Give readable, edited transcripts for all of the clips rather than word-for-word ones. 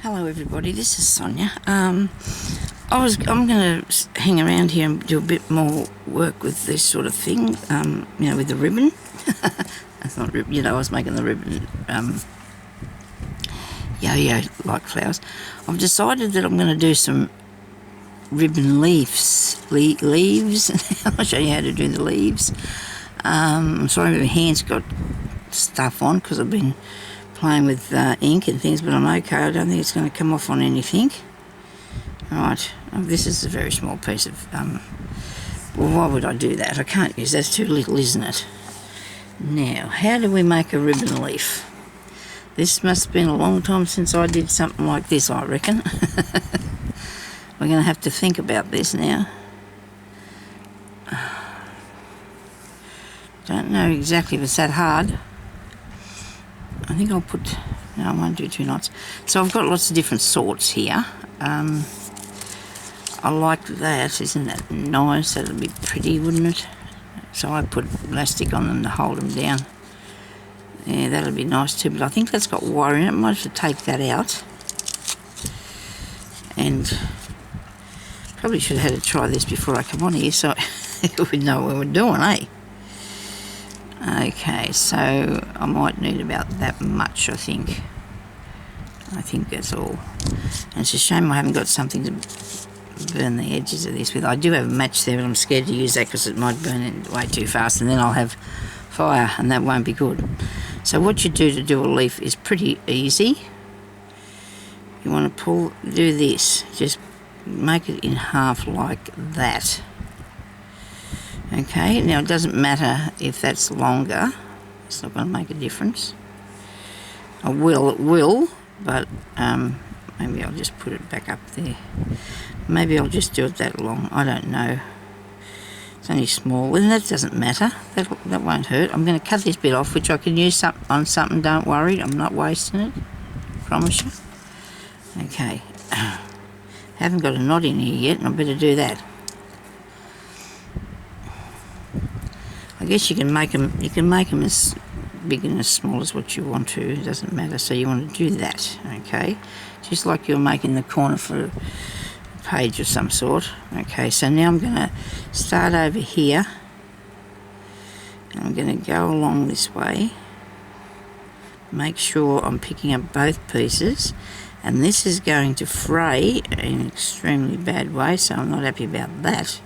Hello everybody, this is Sonya. I'm going to hang around here and do a bit more work with this sort of thing, with the ribbon. That's not ribbon, I was making the ribbon yo-yo like flowers. I've decided that I'm going to do some ribbon leaves. I'll show you how to do the leaves. I'm sorry my hands got stuff on because I've been playing with ink and things, but I'm okay. I don't think it's going to come off on anything. Right, this is a very small piece of, well, why would I do that? I can't use, that's too little, isn't it? Now, how do we make a ribbon leaf? This must have been a long time since I did something like this, I reckon. We're going to have to think about this now. Don't know exactly if it's that hard. I think I'll put, no, I won't do 2 knots. So I've got lots of different sorts here. I like that, isn't that nice? That'll be pretty, wouldn't it? So I put elastic on them to hold them down. Yeah, that'll be nice too, but I think that's got wire in it. I might have to take that out. And probably should have had to try this before I come on here so we know what we're doing, eh? Okay, so I might need about that much, I think. I think that's all. And it's a shame I haven't got something to burn the edges of this with. I do have a match there, but I'm scared to use that because it might burn it way too fast and then I'll have fire and that won't be good. So what you do to do a leaf is pretty easy. You want to do this. Just make it in half like that. Okay, now it doesn't matter if that's longer, it's not going to make a difference. It will, but maybe I'll just put it back up there. Maybe I'll just do it that long, I don't know. It's only small, and that doesn't matter, that won't hurt. I'm going to cut this bit off, which I can use on something, don't worry, I'm not wasting it, promise you. Okay, haven't got a knot in here yet, and I better do that. I guess you can make them as big and as small as what you want to, it doesn't matter, so you want to do that, okay? Just like you're making the corner for a page of some sort. Okay, so now I'm going to start over here, and I'm going to go along this way, make sure I'm picking up both pieces, and this is going to fray in an extremely bad way, so I'm not happy about that.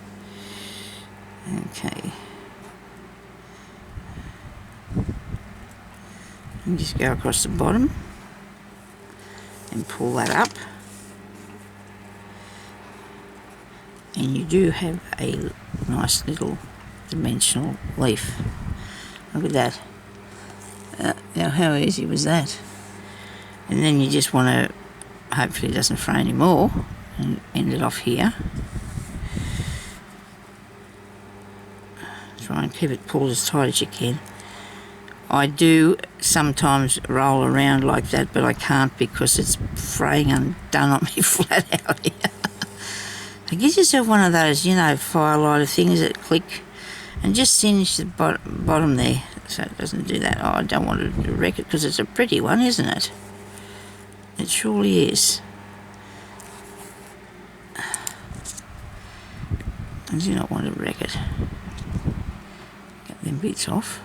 Okay. And just go across the bottom and pull that up, and you do have a nice little dimensional leaf. Look at that. Now how easy was that? And then you just want to, hopefully it doesn't fray anymore, and end it off here. Try and keep it pulled as tight as you can. I do sometimes roll around like that, but I can't because it's fraying undone on me flat out here. So get yourself one of those, firelighter things that click, and just singe the bottom there so it doesn't do that. Oh, I don't want to wreck it because it's a pretty one, isn't it? It surely is. I do not want to wreck it. Get them bits off.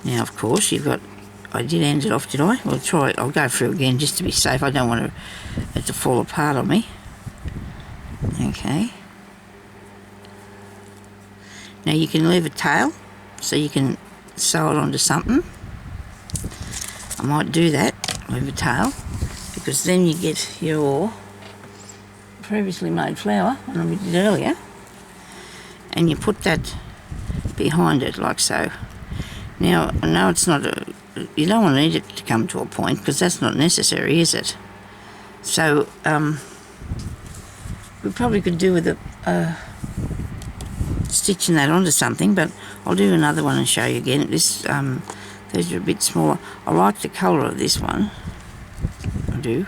Now, of course, I did end it off, did I? I'll go through again just to be safe. I don't want it to fall apart on me. Okay. Now you can leave a tail, so you can sew it onto something. I might do that, leave a tail, because then you get your previously made flower, and we did earlier, and you put that behind it like so. Now, I know it's not you don't want to need it to come to a point because that's not necessary, is it? So, we probably could do with stitching that onto something, but I'll do another one and show you again. These are a bit smaller. I like the colour of this one, I do.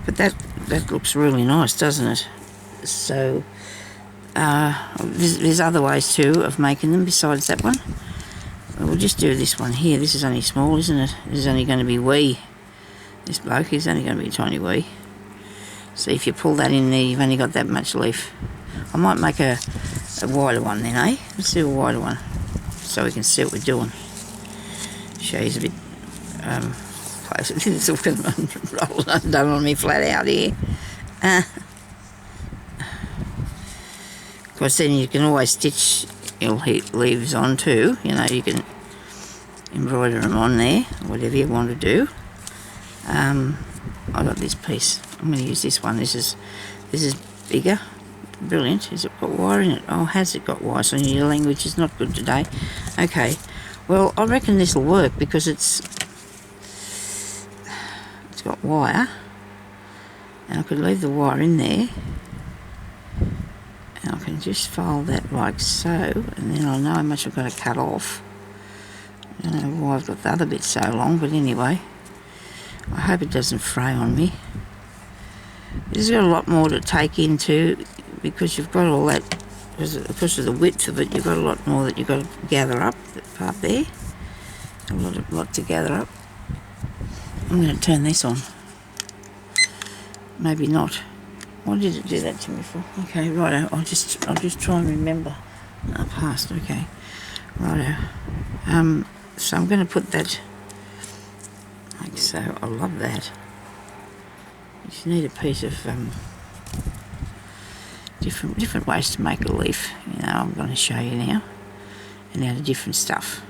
But that looks really nice, doesn't it? So, there's other ways too of making them besides that one. We'll just do this one here. This is only small, isn't it? This is only going to be wee. This bloke, he's only going to be a tiny wee. See, if you pull that in there, you've only got that much leaf. I might make a wider one then, eh? Let's do a wider one so we can see what we're doing. Show you a bit closer. It's all going to roll undone on me flat out here. Of course, then you can always stitch your leaves on too. You know, you can embroider them on there, whatever you want to do. I got this piece. I'm going to use this one. This is bigger. Brilliant. Has it got wire in it? Oh, has it got wire? So your language is not good today. Okay. Well, I reckon this will work because it's got wire, and I could leave the wire in there, and I can just fold that like so, and then I'll know how much I've got to cut off. I don't know why I've got the other bit so long, but anyway, I hope it doesn't fray on me. This has got a lot more to take into because you've got all that, because of the width of it, you've got a lot more that you've got to gather up, that part there. A lot to gather up. I'm going to turn this on. Maybe not. Why did it do that to me for? Okay, righto. I'll just try and remember. No, past. Okay, righto. So I'm going to put that like so. I love that. You just need a piece of different ways to make a leaf. You know, I'm going to show you now, and out of different stuff.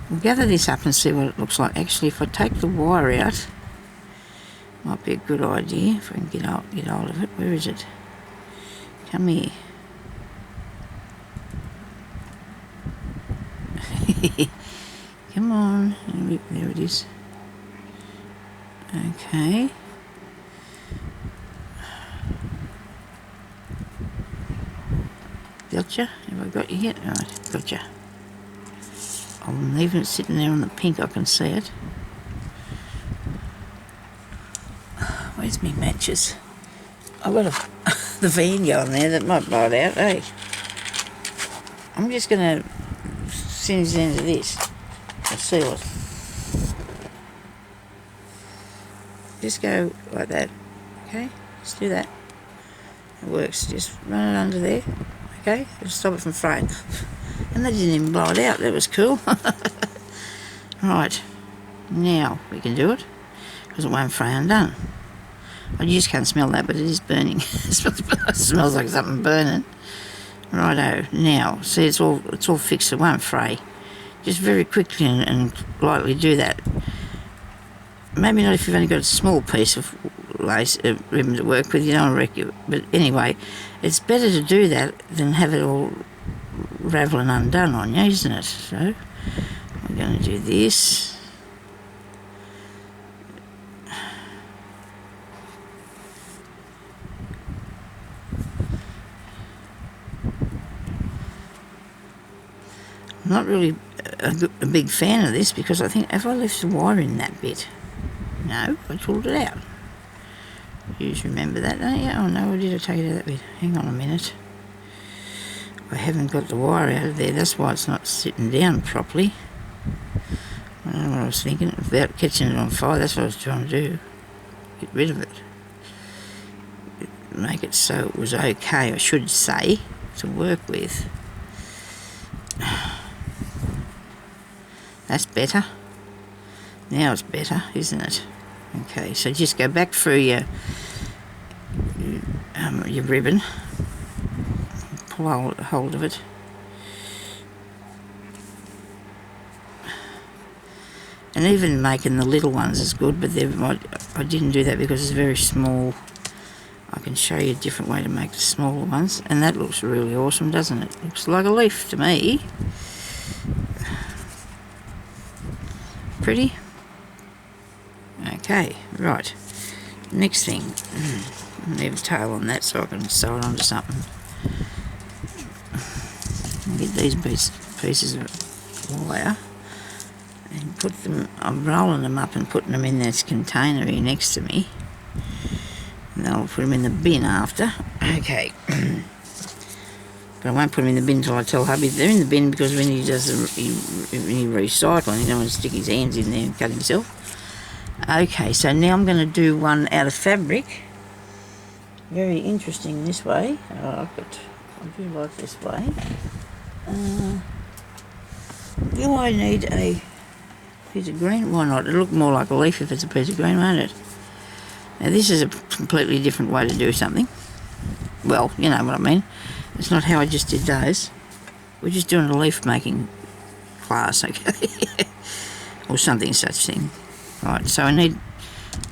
We'll gather this up and see what it looks like. Actually, if I take the wire out, might be a good idea if I can get hold of it. Where is it? Come here. Come on. There it is. Okay. Gotcha. Have I got you yet? Alright, gotcha. I'm leaving it sitting there on the pink, I can see it. Where's my matches? I've got the van going there that might blow it out, eh? I'm just going to singe the end of this and seal it. Just go like that, okay? Just do that. It works. Just run it under there, okay? It'll stop it from fraying. And they didn't even blow it out. That was cool. Right, now we can do it because it won't fray undone. I just can't smell that, but it is burning. It smells like something burning. Righto. Now, see, it's all fixed. It won't fray. Just very quickly and lightly do that. Maybe not if you've only got a small piece of lace ribbon to work with. You don't wreck it. But anyway, it's better to do that than have it all raveling undone on you, isn't it? So we're going to do this. I'm not really a big fan of this because I think, have I left the wire in that bit? No, I pulled it out. You just remember that, don't you? Oh no, did I take it out of that bit? Hang on a minute. I haven't got the wire out of there, that's why it's not sitting down properly. I don't know what I was thinking, without catching it on fire, that's what I was trying to do. Get rid of it. Make it so it was okay, I should say, to work with. That's better. Now it's better, isn't it? Okay, so just go back through your ribbon, pull hold of it, and even making the little ones is good, but I didn't do that because it's very small. I can show you a different way to make the smaller ones, and that looks really awesome, doesn't it? Looks like a leaf to me. Pretty. Okay, right. Next thing, leave a tail on that so I can sew it onto something. Get these pieces of wire and put them. I'm rolling them up and putting them in this container here next to me. And then I'll put them in the bin after. Okay. But I won't put them in the bin until I tell hubby they're in the bin, because when he does any recycling, he don't want to stick his hands in there and cut himself. Okay, so now I'm going to do one out of fabric. Very interesting this way. I like it. I do like this way. Do I need a piece of green? Why not? It'll look more like a leaf if it's a piece of green, won't it? Now this is a completely different way to do something. Well, you know what I mean. It's not how I just did those. We're just doing a leaf making class, okay? Or something such thing. Right, so I need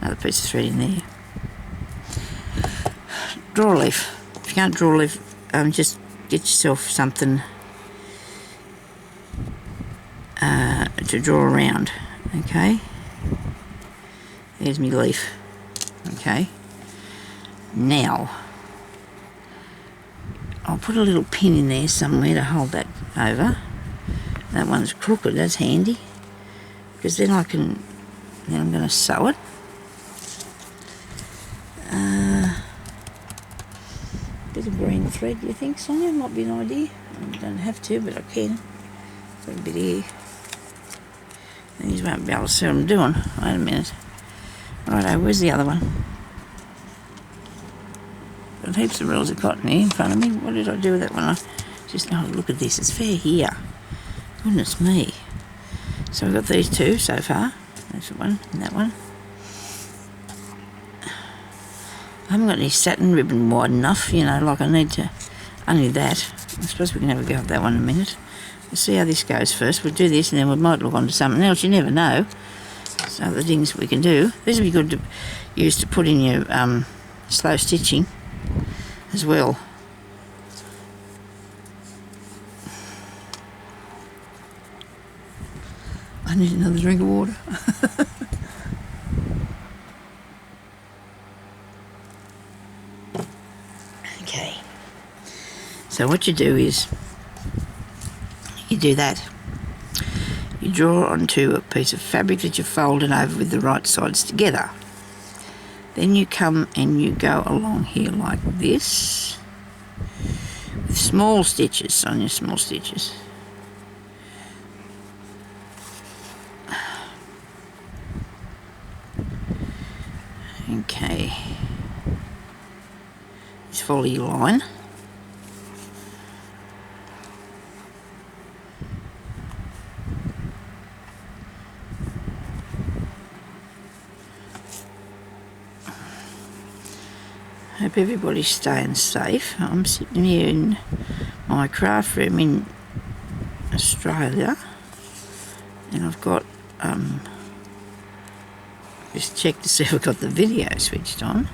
another piece of thread in there. Draw a leaf. If you can't draw a leaf, just get yourself something to draw around, okay? There's my leaf, okay? Now, I'll put a little pin in there somewhere to hold that over. That one's crooked, that's handy, because then I can, then I'm going to sew it. Bit of green thread, do you think, Sonya? Might be an idea. I don't have to, but I can. Got a bit here. These won't be able to see what I'm doing. Wait a minute. Righto, where's the other one? Got heaps of reels of cotton here in front of me. What did I do with that one? Oh, look at this. It's fair here. Goodness me. So we've got these two so far. There's the one and that one. I haven't got any satin ribbon wide enough, you know, like I need to, only that. I suppose we can have a go at that one in a minute. We'll see how this goes first. We'll do this and then we might look onto something else, you never know. So the things we can do, these would be good to use to put in your slow stitching as well. I need another drink of water. Okay, so what you do is you do that. You draw onto a piece of fabric that you've folded over with the right sides together. Then you come and you go along here like this with small stitches, on your small stitches. Okay. Just follow your line. Hope everybody's staying safe. I'm sitting here in my craft room in Australia, and I've got just check to see if I've got the video switched on.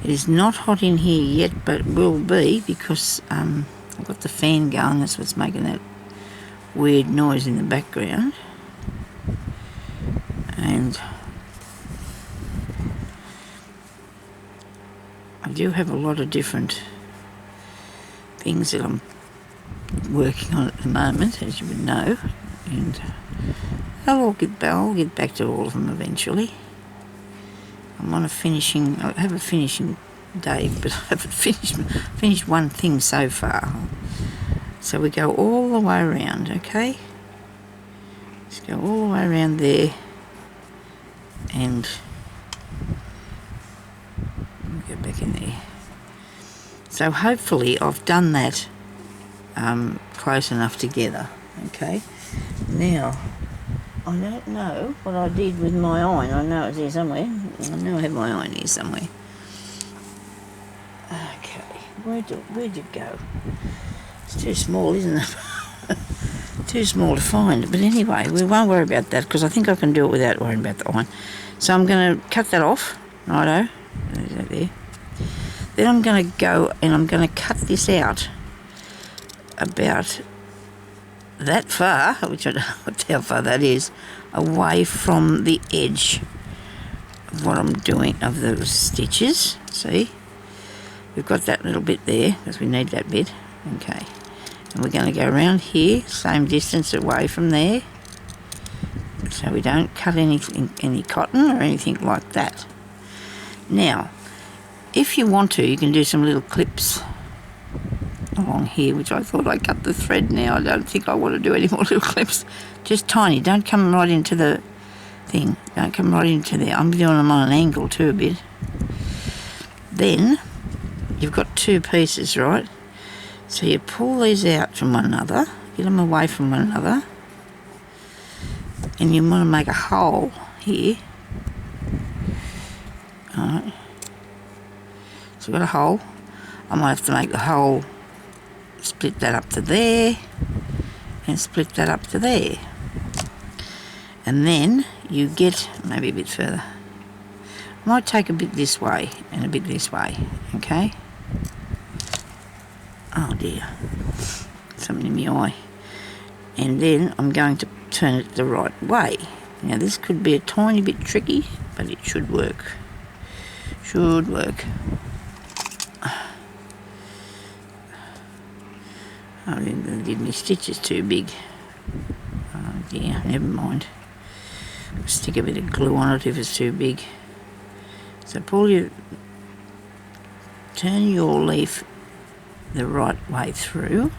It is not hot in here yet, but it will be, because I've got the fan going. That's what's making that weird noise in the background. And I do have a lot of different things that I'm working on at the moment, as you would know, and I'll get back to all of them eventually. I'm on a finishing, I have a finishing day, but I haven't finished one thing so far. So we go all the way around, okay? Let's go all the way around there, and go back in there. So hopefully I've done that close enough together, okay? Now, I don't know what I did with my iron. I know it's here somewhere. I know I have my iron here somewhere. Okay, where'd it go? It's too small, isn't it? Too small to find. But anyway, we won't worry about that, because I think I can do it without worrying about the iron. So I'm going to cut that off. Righto. There's that there. Then I'm going to go and I'm going to cut this out about that far, which I don't know how far that is, away from the edge of what I'm doing, of the stitches. See, we've got that little bit there because we need that bit. Okay, and we're going to go around here, same distance away from there, so we don't cut any cotton or anything like that. Now, if you want to, you can do some little clips along here, which I thought I cut the thread now. I don't think I want to do any more little clips. Just tiny. Don't come right into the thing. Don't come right into there. I'm doing them on an angle too a bit. Then you've got two pieces, right? So you pull these out from one another, get them away from one another, and you want to make a hole here. Alright. So I've got a hole. I might have to make the hole, split that up to there, and split that up to there. And then you get, maybe a bit further. I might take a bit this way and a bit this way, okay? Oh dear, something in my eye. And then I'm going to turn it the right way. Now this could be a tiny bit tricky, but it should work. Should work. I did my stitches too big. Oh dear, never mind. I'll stick a bit of glue on it if it's too big. So turn your leaf the right way through.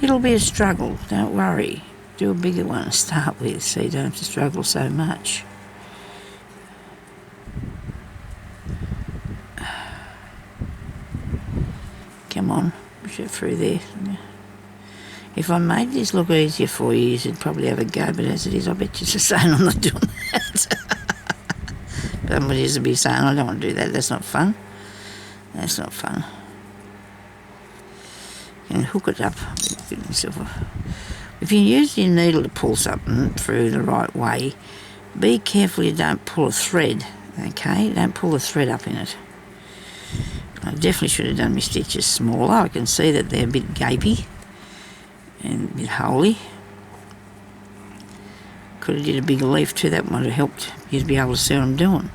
It'll be a struggle, don't worry. Do a bigger one to start with so you don't have to struggle so much. Come on, push it through there. If I made this look easier for you, you'd probably have a go, but as it is, I bet you're just saying I'm not doing that. Somebody used to be saying, I don't want to do that, that's not fun. That's not fun. You can hook it up. If you use your needle to pull something through the right way, be careful you don't pull a thread, okay? Don't pull the thread up in it. I definitely should have done my stitches smaller. I can see that they're a bit gapey and a bit holy. Could have did a bigger leaf too, that might have helped you to be able to see what I'm doing.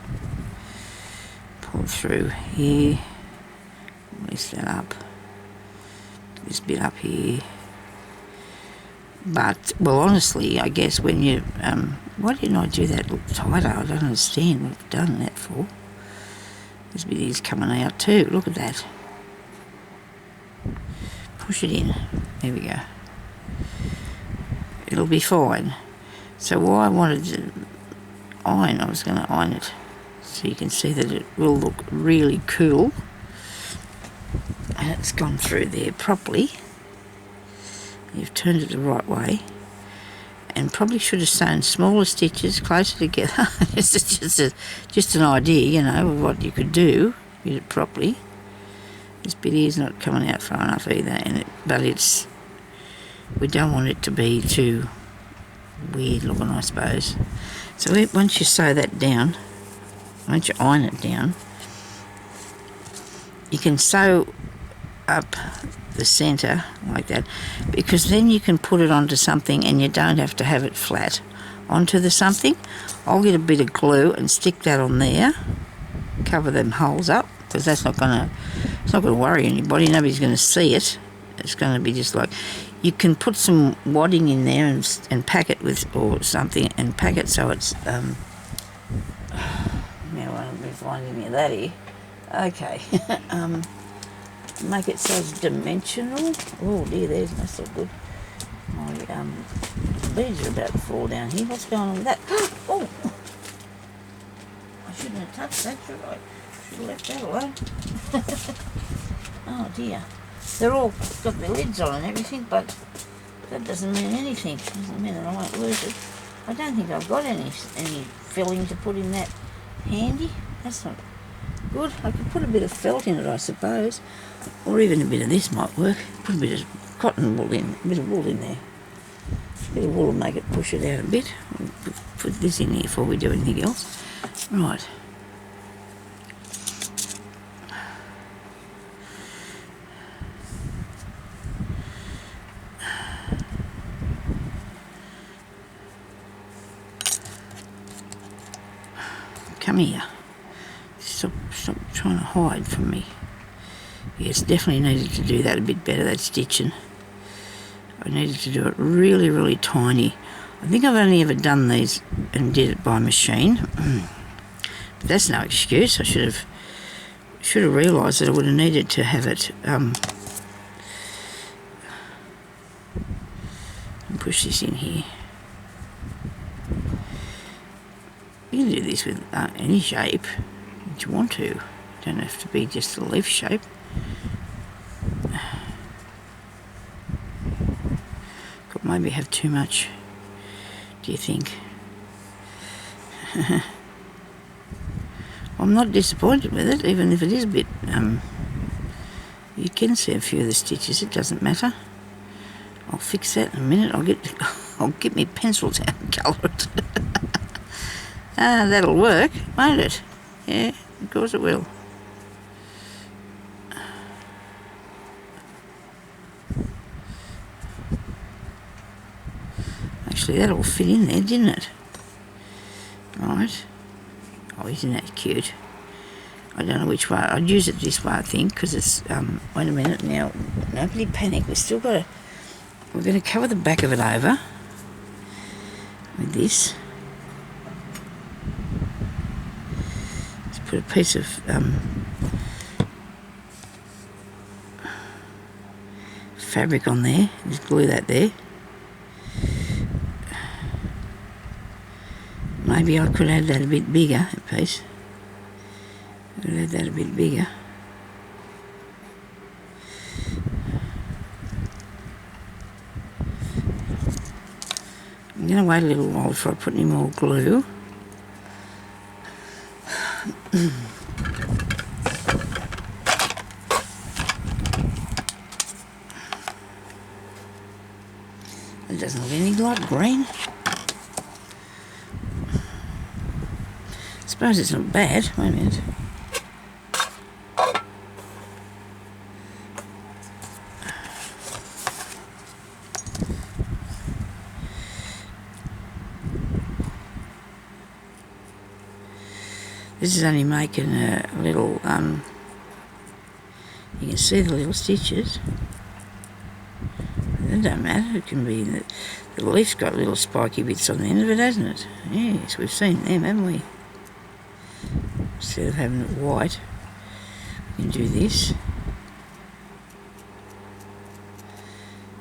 Pull through here, release that up, this bit up here. But, well, honestly, I guess when you, why didn't I do that look tighter? I don't understand what I've done that for. This bit is coming out too, look at that. Push it in, there we go. It'll be fine. So why I wanted to iron, I was going to iron it so you can see that it will look really cool. And it's gone through there properly. You've turned it the right way. And probably should have sewn smaller stitches closer together. just an idea, you know, of what you could do. Get it properly. This bit here is not coming out far enough either, but we don't want it to be too weird looking, I suppose. So once you sew that down, once you iron it down, you can sew up the centre like that, because then you can put it onto something and you don't have to have it flat onto the something. I'll get a bit of glue and stick that on there, cover them holes up, because it's not going to worry anybody. Nobody's going to see it. It's going to be just like, you can put some wadding in there and pack it with, or something, and pack it so it's now I'm finding me that here. Okay. Make it so it's dimensional. Oh dear, that's not good. My beads are about to fall down here. What's going on with that? Oh! I shouldn't have touched that, should I? Should have left that alone. Oh dear. They're all got their lids on and everything, but that doesn't mean anything. Doesn't mean that I won't lose it. I don't think I've got any filling to put in that handy. That's not good. I could put a bit of felt in it, I suppose, or even a bit of this might work. Put a bit of cotton wool in, a bit of wool in there. A bit of wool will make it push it out a bit. We'll put this in here before we do anything else. Right. Come here. Stop trying to hide from me. Yes, definitely needed to do that a bit better, that stitching. I needed to do it really, really tiny. I think I've only ever done these and did it by machine. But that's no excuse. I should have realised that I would have needed to have it push this in here. You can do this with any shape that you want to. You don't have to be just a leaf shape. Could maybe have too much, do you think? I'm not disappointed with it, even if it is a bit, you can see a few of the stitches, it doesn't matter. I'll fix that in a minute. I'll get my pencils out and colour it. That'll work, won't it? Yeah, of course it will. Actually, that'll fit in there, didn't it? Right. Oh, isn't that cute? I don't know which way. I'd use it this way, I think, because it's, wait a minute now. Nobody panic. We're going to cover the back of it over with this. Let's put a piece of fabric on there. Just glue that there. Maybe I could add that a bit bigger, that piece. I could add that a bit bigger. I'm going to wait a little while before I put any more glue. It doesn't look any light green. I suppose it's not bad. Wait a minute. This is only making a little, you can see the little stitches. It don't matter, it can be, the leaf's got little spiky bits on the end of it, hasn't it? Yes, we've seen them, haven't we? Instead of having it white, we can do this.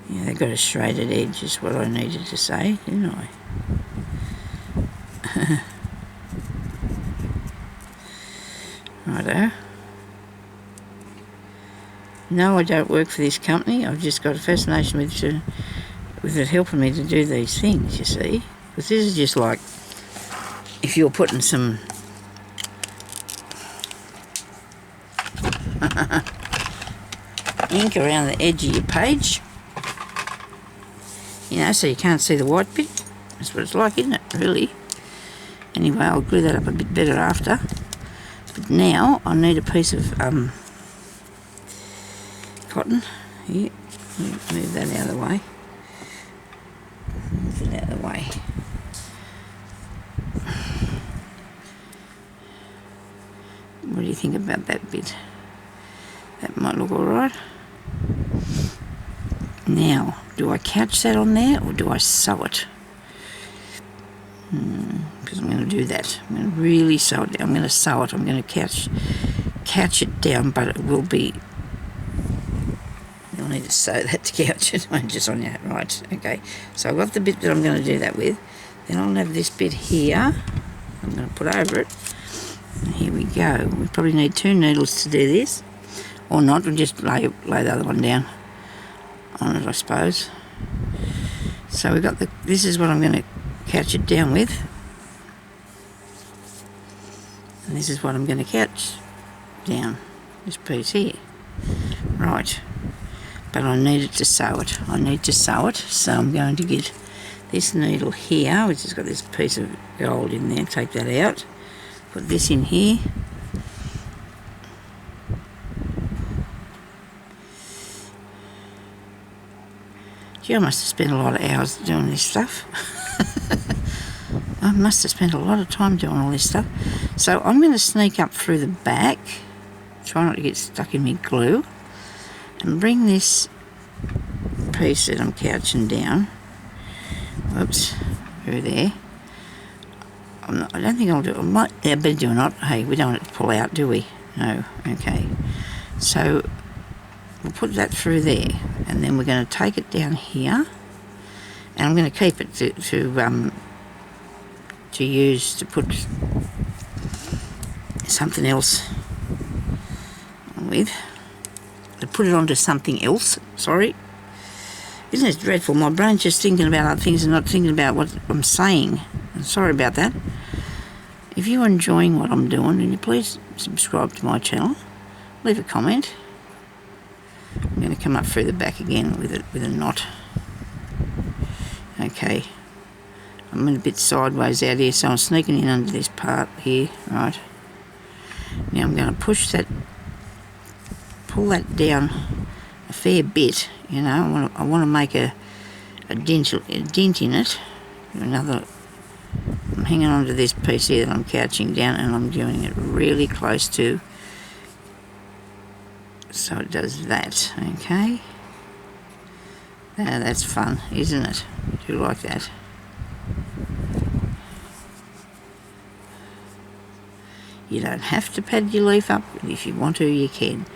Yeah, they've got a shaded edge, is what I needed to say, didn't I? Righto. No, I don't work for this company. I've just got a fascination with it helping me to do these things, you see. Because this is just like if you're putting some ink around the edge of your page, you know, so you can't see the white bit. That's what it's like, isn't it, really? Anyway, I'll glue that up a bit better after. But now I need a piece of cotton. Here, move that out of the way. Move it out of the way. What do you think about that bit? That might look alright. Now, do I catch that on there or do I sew it? Because I'm going to do that. I'm going to really sew it down. I'm going to sew it. I'm going to catch it down, but it will be... You'll need to sew that to catch it. I'm just on that. Right, okay. So I've got the bit that I'm going to do that with. Then I'll have this bit here. I'm going to put over it. And here we go. We probably need 2 needles to do this. Or not. We'll just lay the other one down on it, I suppose. So we've got this is what I'm going to catch it down with, and this is what I'm going to catch down, this piece here. Right, but I needed to sew it. I need to sew it, so I'm going to get this needle here, which has got this piece of gold in there. Take that out, put this in here. Gee, I must have spent a lot of hours doing this stuff. I must have spent a lot of time doing all this stuff. So I'm going to sneak up through the back, try not to get stuck in my glue, and bring this piece that I'm couching down, whoops, through there. I don't think I'll do it. I might, yeah, better do not. Hey, we don't want it to pull out, do we? No, okay. So we'll put that through there, and then we're going to take it down here, and I'm going to keep it to use to put something else with, to put it onto something else. Sorry, isn't it dreadful? My brain's just thinking about other things and not thinking about what I'm saying. I'm sorry about that. If you're enjoying what I'm doing, then you please subscribe to my channel, leave a comment. I'm going to come up through the back again with a knot. Okay, I'm a bit sideways out here, so I'm sneaking in under this part here, right. Now I'm going to pull that down a fair bit, you know. I want to make a dent in it. I'm hanging on to this piece here that I'm couching down, and I'm doing it really close to, so it does that, okay. Now that's fun, isn't it? I do like that. You don't have to pad your leaf up, but if you want to, you can.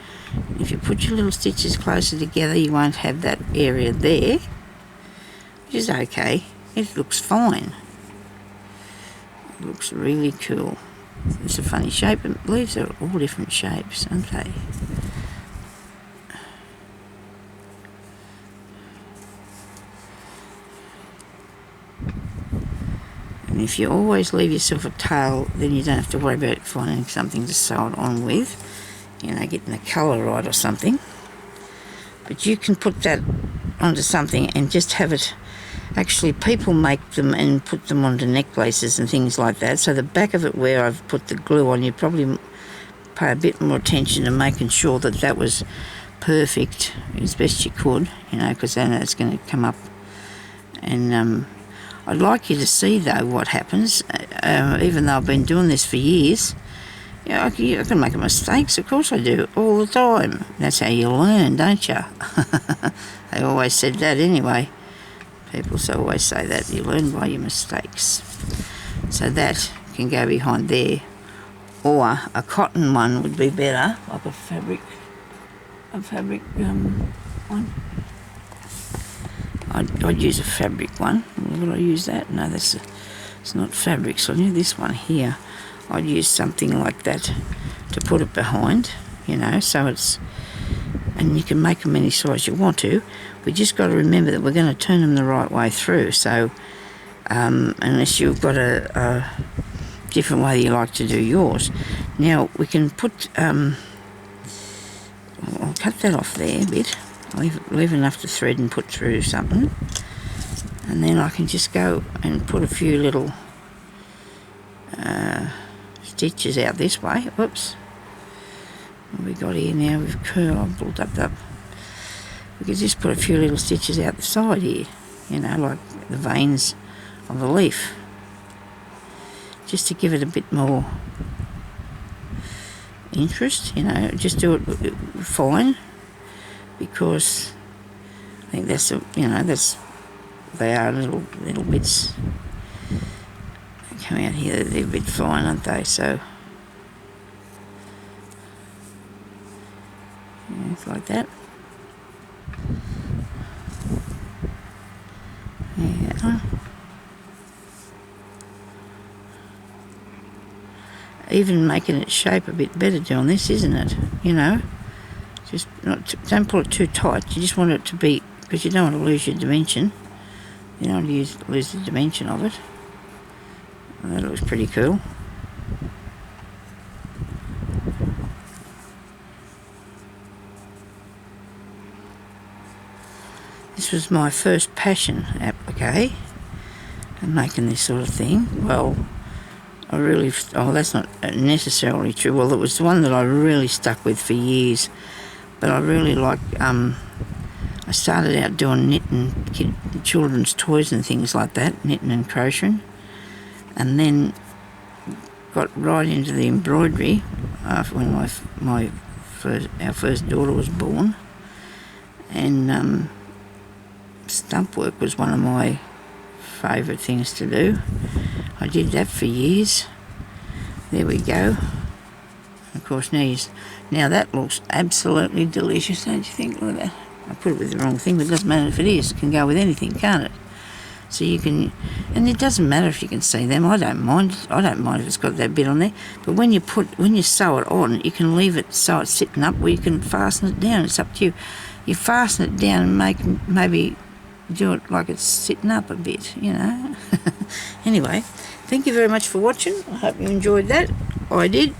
If you put your little stitches closer together, you won't have that area there, which is okay. It looks fine. It looks really cool. It's a funny shape, and leaves are all different shapes, aren't they? And if you always leave yourself a tail, then you don't have to worry about finding something to sew it on with, you know, getting the colour right or something. But you can put that onto something and just have it, actually people make them and put them onto necklaces and things like that. So the back of it where I've put the glue on, you probably pay a bit more attention to making sure that that was perfect as best you could, you know, because then it's going to come up. And I'd like you to see though what happens, even though I've been doing this for years. Yeah, I can make mistakes, of course I do, all the time. That's how you learn, don't you? They always said that anyway. People always say that, you learn by your mistakes. So that can go behind there. Or a cotton one would be better, like a fabric one. I'd use a fabric one. Would I use that? No, it's not fabric, Sonya. This one here, I'd use something like that to put it behind, you know, so it's, and you can make them any size you want to. We just got to remember that we're going to turn them the right way through, so unless you've got a different way you like to do yours. Now we can put, I'll cut that off there a bit. Leave enough to thread and put through something, and then I can just go and put a few little stitches out this way. Whoops, what have we got here now? We've pulled up. We could just put a few little stitches out the side here, you know, like the veins of the leaf, just to give it a bit more interest, you know. Just do it fine, because I think that's, you know, they are little bits that come out here. They're a bit fine, aren't they? So yeah, it's like that. Yeah. Even making its shape a bit better doing this, isn't it? You know, just don't pull it too tight. You just want it to be, because you don't want to lose your dimension. You don't want to lose the dimension of it. Well, that looks pretty cool. This was my first passion applique, and making this sort of thing. Well, that's not necessarily true. Well, it was the one that I really stuck with for years. But I really like, I started out doing knitting, children's toys and things like that, knitting and crocheting, and then got right into the embroidery after when our first daughter was born, and stump work was one of my favourite things to do. I did that for years. There we go. Of course, now that looks absolutely delicious, don't you think? Look at that. I put it with the wrong thing, but it doesn't matter if it is. It can go with anything, can't it? So you can, and it doesn't matter if you can see them. I don't mind. I don't mind if it's got that bit on there. But when you sew it on, you can leave it so it's sitting up, where you can fasten it down. It's up to you. You fasten it down and maybe do it like it's sitting up a bit, you know. Anyway, thank you very much for watching. I hope you enjoyed that. I did.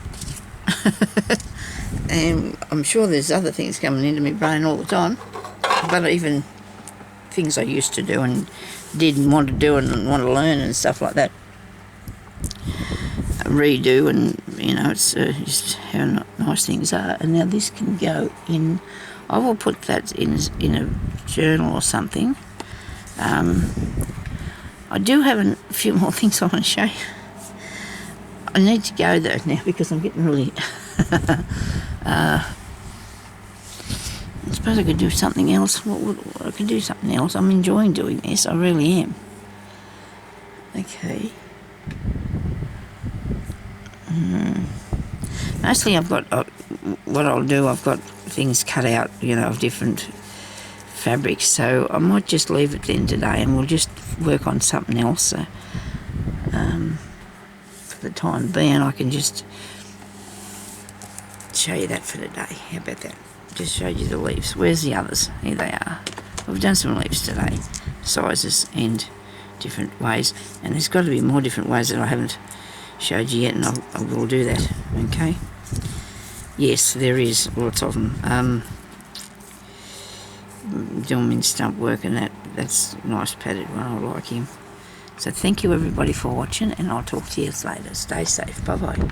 And I'm sure there's other things coming into my brain all the time. But even things I used to do and did and want to do and want to learn and stuff like that, redo, and you know, it's just how nice things are. And now this can go in. I will put that in a journal or something. I do have a few more things I want to show you. I need to go though now because I'm getting really. I suppose I could do something else. I could do something else. I'm enjoying doing this. I really am. Okay. Mostly I've got, what I'll do, I've got things cut out, you know, of different fabrics. So I might just leave it then today and we'll just work on something else. So, for the time being, I can just show you that for today. How about that? Just showed you the leaves. Where's the others? Here they are. We've done some leaves today, sizes and different ways, and there's got to be more different ways that I haven't showed you yet, and I will do that. Okay. Yes, there is lots of them. Doing in stump work, and that's a nice padded one. I like him. So thank you everybody for watching, and I'll talk to you later. Stay safe. Bye bye.